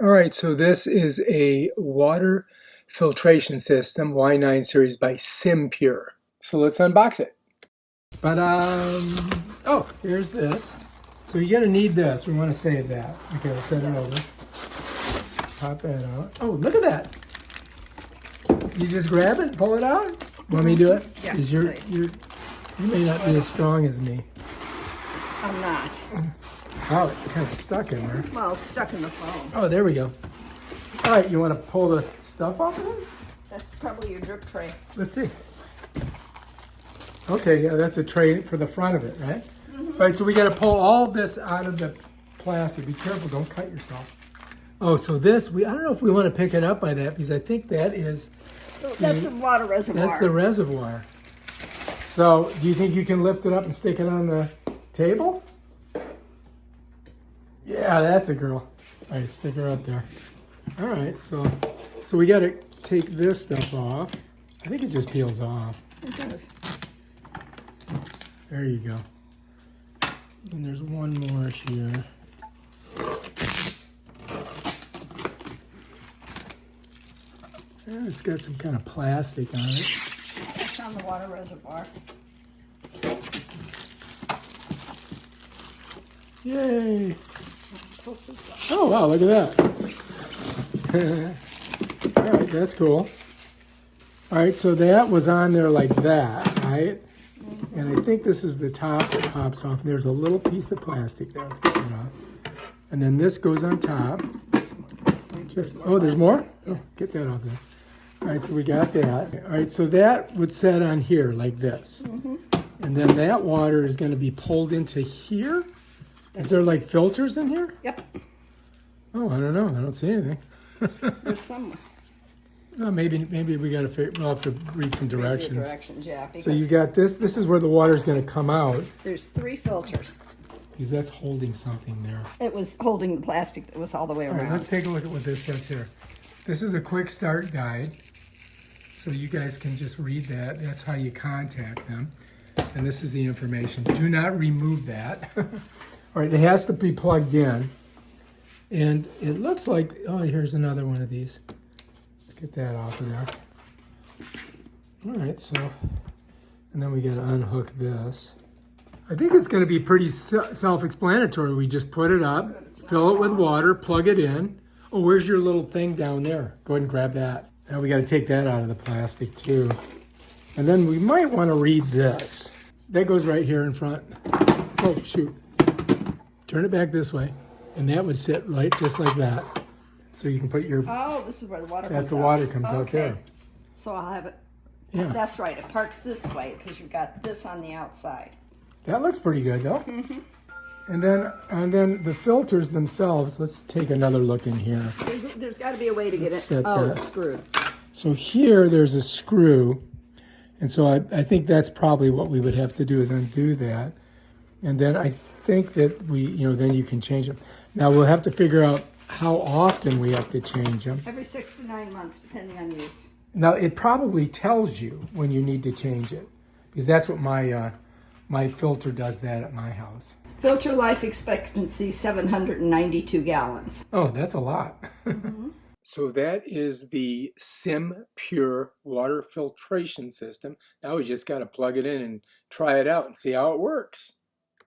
All right, so this is a water filtration system, Y9 series by SimPure. So let's unbox it. But oh, here's this. So you're gonna need this. We want to save that. Okay, we'll set it over. Pop that out. Oh, look at that. You just grab it, pull it out. Want me to do it? Yes, please. You may not be as strong as me. I'm not. Oh, it's kind of stuck in there. Well, it's stuck in the phone. Oh, there we go. All right, you want to pull the stuff off of it? That's probably your drip tray. Let's see. Okay, yeah, that's a tray for the front of it, right? All right, so we got to pull all this out of the plastic. Be careful, don't cut yourself. Oh, so this, I don't know if we want to pick it up by that because I think that is... That's the water reservoir. That's the reservoir. So, do you think you can lift it up and stick it on the table? Yeah, that's a girl. All right, stick her up there. All right, so we got to take this stuff off. I think it just peels off. It does. There you go. And there's one more here. Yeah, it's got some kind of plastic on it. That's on the water reservoir. Yay! So pull this up. Oh, wow, look at that. All right, that's cool. All right, so that was on there like that, right? And I think this is the top that pops off. There's a little piece of plastic there. Let's get that off. And then this goes on top. Oh, there's more? Oh, get that off there. All right, so we got that. All right, so that would set on here like this. And then that water is going to be pulled into here. Is there like filters in here? Yep. Oh, I don't know. I don't see anything. There's some. Oh, maybe we got to we'll have to read some directions. Directions, yeah. So you got this. This is where the water is going to come out. There's 3 filters. Because that's holding something there. It was holding the plastic that was all the way All around. right, let's take a look at what this says here. This is a quick start guide. So you guys can just read that. That's how you contact them. And this is the information. Do not remove that. All right, it has to be plugged in. And it looks like, oh, here's another one of these. Let's get that off of there. All right, so, and then we got to unhook this. I think it's going to be pretty self-explanatory. We just put it up, fill it with water, plug it in. Oh, where's your little thing down there? Go ahead and grab that. Now we got to take that out of the plastic too. And then we might want to read this. That goes right here in front. Oh, shoot. Turn it back this way. And that would sit right just like that. So you can put your... Oh, this is where the water comes out. That's the water comes out there. So I'll have it. Yeah. That's right. It parks this way because you've got this on the outside. That looks pretty good though. And then the filters themselves, let's take another look in here. There's got to be a way to get Let's it. set Oh, that. it's screwed. So here there's a screw. And so I think that's probably what we would have to do is undo that. And then I think that then you can change them. Now we'll have to figure out how often we have to change them. Every 6 to 9 months, depending on use. Now it probably tells you when you need to change it because that's what my filter does that at my house. Filter life expectancy 792 gallons. Oh, that's a lot. So that is the SimPure water filtration system. Now we just got to plug it in and try it out and see how it works.